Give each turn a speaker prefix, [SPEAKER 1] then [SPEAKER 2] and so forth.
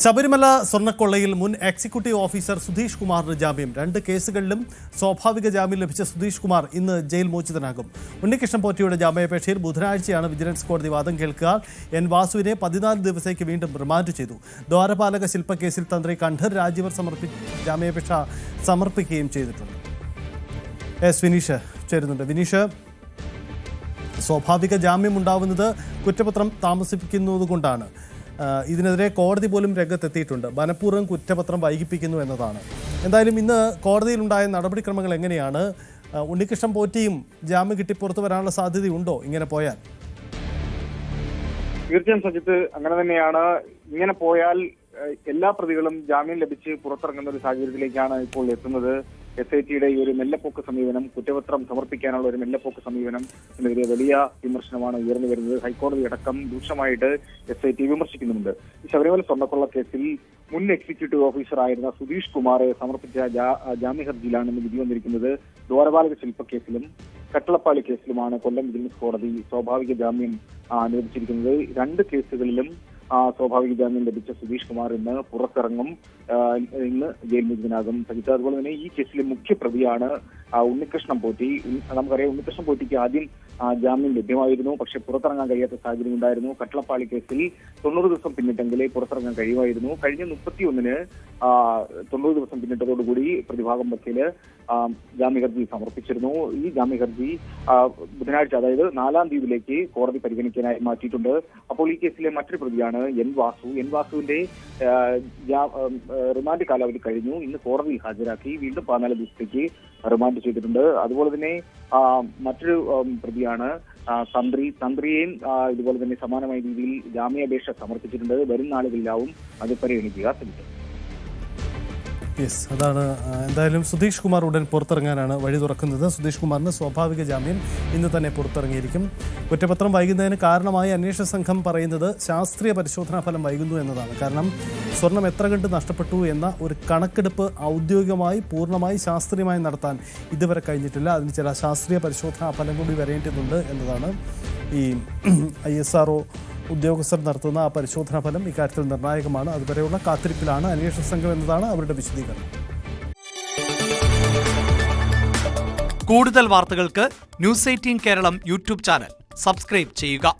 [SPEAKER 1] ശബരിമല സ്വർണ്ണക്കൊള്ളയിൽ മുൻ executive officer Sudheesh കുമാറിന് ജാമ്യം. 2 കേസുകളിലും സ്വാഭാവിക ജാമ്യം ലഭിച്ച സുധീഷ് കുമാർ ഇന്ന് ജയിൽ മോചിതനാകും. ഉണ്ണികൃഷ്ണൻ പോറ്റിയുടെ ജാമ്യാപേക്ഷയിൽ ബുധനാഴ്ചയാണ് വിജിലൻസ് കോടതി വാദം കേൾക്കുക. എൻ വാസുവിനെ 14 ദിവസത്തേക്ക് വീണ്ടും റിമാൻഡ് ചെയ്തു. ദ്വാരപാലക ശില്പക്കേസിൽ തന്ത്രി കണ്ഠർ രാജീവർ ജാമ്യാപേക്ഷ സമർപ്പിക്കുകയും ചെയ്തിട്ടുണ്ട്. വിനീഷ് ചേരുന്നുണ്ട്. വിനീഷ്, സ്വാഭാവിക ജാമ്യം ഉണ്ടാവുന്നത് കുറ്റപത്രം താമസിപ്പിക്കുന്നതുകൊണ്ടാണ്. ഇതിനെതിരെ കോടതി പോലും രംഗത്തെത്തിയിട്ടുണ്ട്. മനഃപൂർവ്വം കുറ്റപത്രം വൈകിപ്പിക്കുന്നു എന്നതാണ്. എന്തായാലും ഇന്ന് കോടതിയിലുണ്ടായ നടപടിക്രമങ്ങൾ എങ്ങനെയാണ്? ഉണ്ണികൃഷ്ണൻ പോറ്റിയും ജാമ്യം കിട്ടി പുറത്തു വരാനുള്ള സാധ്യതയുണ്ടോ ഇങ്ങനെ പോയാൽ?
[SPEAKER 2] തീർച്ചയായും സജിത്ത്, അങ്ങനെ തന്നെയാണ്. ഇങ്ങനെ പോയാൽ എല്ലാ പ്രതികളും ജാമ്യം ലഭിച്ച് പുറത്തിറങ്ങുന്ന ഒരു സാഹചര്യത്തിലേക്കാണ് ഇപ്പോൾ എത്തുന്നത്. SITയുടെ ഈ ഒരു മെല്ലപ്പോക്ക് സമീപനം, കുറ്റപത്രം സമർപ്പിക്കാനുള്ള ഒരു മെല്ലപ്പോക്ക് സമീപനം എന്നെതിരെ വലിയ വിമർശനമാണ് ഉയർന്നു വരുന്നത്. ഹൈക്കോടതി അടക്കം രൂക്ഷമായിട്ട് SIT വിമർശിക്കുന്നുണ്ട്. ശബരിമല സ്വർണ്ണക്കൊള്ള കേസിൽ മുൻ എക്സിക്യൂട്ടീവ് ഓഫീസറായിരുന്ന സുധീഷ് കുമാറെ സമർപ്പിച്ച ജാമ്യ ഹർജിയിലാണ് ഇന്ന് വിധി വന്നിരിക്കുന്നത്. ദ്വാരപാലക ശില്പക്കേസിലും കട്ടളപ്പാളി കേസിലുമാണ് കൊല്ലം വിജിലൻസ് കോടതി സ്വാഭാവിക ജാമ്യം അനുവദിച്ചിരിക്കുന്നത്. 2 കേസുകളിലും സ്വാഭാവിക ജാമ്യം ലഭിച്ച സുധീഷ് കുമാർ ഇന്ന് പുറത്തിറങ്ങും. ഇന്ന് ജയിൽ മോചിതനാകും. അതുപോലെ തന്നെ ഈ കേസിലെ മുഖ്യ പ്രതിയാണ് ഉണ്ണികൃഷ്ണൻ പോറ്റി. നമുക്കറിയാം, ഉണ്ണികൃഷ്ണൻ പോറ്റിക്ക് ആദ്യം ജാമ്യം ലഭ്യമായിരുന്നു, പക്ഷെ പുറത്തിറങ്ങാൻ കഴിയാത്ത സാഹചര്യം ഉണ്ടായിരുന്നു. കട്ടളപ്പാളി കേസിൽ 90 ദിവസം പിന്നിട്ടെങ്കിലേ പുറത്തിറങ്ങാൻ കഴിയുമായിരുന്നു. കഴിഞ്ഞ 31-ന് 90 ദിവസം പിന്നിട്ടതോടുകൂടി പ്രതിഭാഗം വക്കീല് ജാമ്യ ഹർജി സമർപ്പിച്ചിരുന്നു. ഈ ജാമ്യ ഹർജി ബുധനാഴ്ച, അതായത് 4-ാം തീയതിയിലേക്ക് കോടതി പരിഗണിക്കാനായി മാറ്റിയിട്ടുണ്ട്. അപ്പോൾ ഈ കേസിലെ മറ്റൊരു പ്രതിയാണ് എൻ വാസുവിന്റെ റിമാൻഡ് കാലാവധി കഴിഞ്ഞു. ഇന്ന് കോടതിയിൽ ഹാജരാക്കി വീണ്ടും 14 ദിവസത്തേക്ക് റിമാൻഡ് ചെയ്തിട്ടുണ്ട്. അതുപോലെ തന്നെ മറ്റൊരു പ്രതിയാണ് തന്ത്രിയെയും ഇതുപോലെ തന്നെ സമാനമായ രീതിയിൽ ജാമ്യാപേക്ഷ സമർപ്പിച്ചിട്ടുണ്ട്. വരും നാളുകളിലാവും അത് പരിഗണിക്കുക.
[SPEAKER 1] അതാണ്. എന്തായാലും സുധീഷ് കുമാർ ഉടൻ പുറത്തിറങ്ങാനാണ് വഴി തുറക്കുന്നത്. സുധീഷ് കുമാറിന് സ്വാഭാവിക ജാമ്യം ഇന്ന് തന്നെ പുറത്തിറങ്ങിയിരിക്കും. കുറ്റപത്രം വൈകുന്നതിന് കാരണമായി അന്വേഷണ സംഘം പറയുന്നത് ശാസ്ത്രീയ പരിശോധനാ ഫലം വൈകുന്നു എന്നതാണ്. കാരണം സ്വർണം എത്ര കണ്ട് നഷ്ടപ്പെട്ടു എന്ന ഒരു കണക്കെടുപ്പ് ഔദ്യോഗികമായി പൂർണ്ണമായി ശാസ്ത്രീയമായി നടത്താൻ ഇതുവരെ കഴിഞ്ഞിട്ടില്ല. അതിന് ചില ശാസ്ത്രീയ പരിശോധനാ ഫലം കൂടി വരേണ്ടതുണ്ട് എന്നതാണ്. ഈ ISRO ഉദ്യോഗസ്ഥർ നടത്തുന്ന ആ പരിശോധനാ ഫലം ഇക്കാര്യത്തിൽ നിർണായകമാണ്. അതുവരെയുള്ള കാത്തിരിപ്പിലാണ് അന്വേഷണ സംഘം എന്നതാണ് അവരുടെ വിശദീകരണം.
[SPEAKER 3] കൂടുതൽ വാർത്തകൾക്ക് News 18 Keralam YouTube channel subscribe ചെയ്യുക.